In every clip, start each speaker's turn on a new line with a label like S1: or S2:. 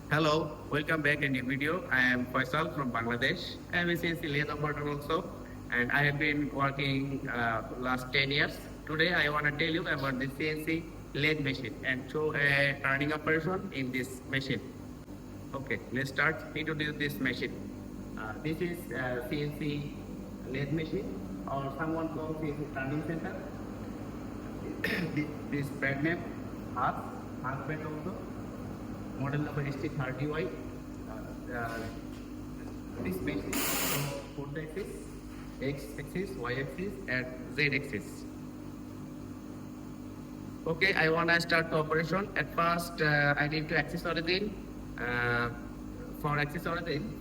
S1: Hello, welcome back in a new video. I am Faisal from Bangladesh. I am a CNC lathe operator also, and I have been working last 10 years. Today I want to tell you about the CNC lathe machine and show a turning operation in this machine. Okay, let's start introduce this machine. This is CNC lathe machine, or someone calls it turning center. This brand name, half brand also. Model number is 30Y. This machine is four axis, X axis, Y axis, and Z axis. Okay, I want to start the operation. At first, I need to access origin. For access origin,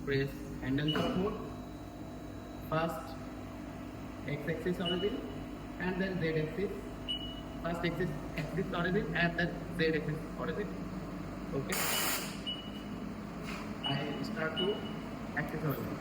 S1: press handle mode. First, X axis origin, and then Z axis. First axis origin, and then Z axis origin. Okay. I start to axis origin.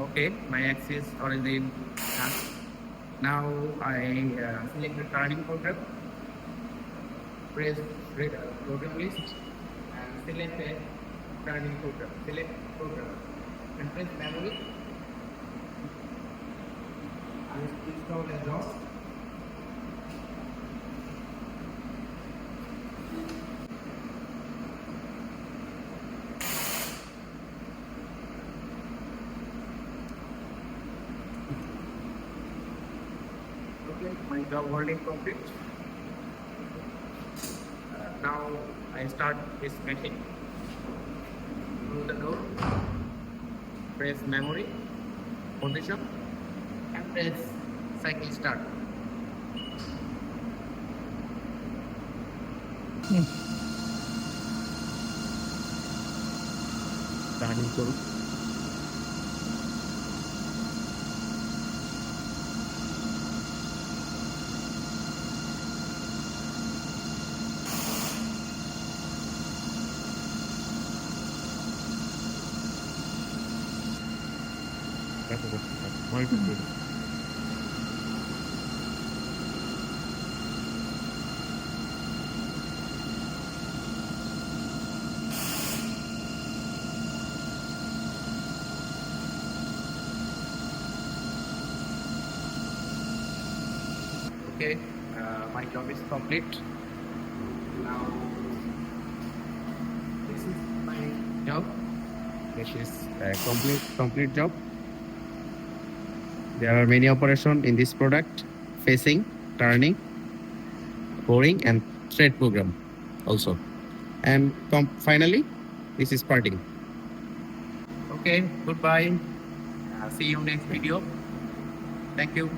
S1: Okay, my axis origin done. Now I select the turning program, press program list, and select a turning program. Select program and press memory. I install a job. My job already complete. Now I start this machine. Through the door, press memory, position, and press cycle start. Starting to Okay, my job is complete. Now this is my job. This is a complete job. There are many operations in this product: facing, turning, boring, and thread program also. And finally, this is parting. Okay, goodbye. See you next video. Thank you.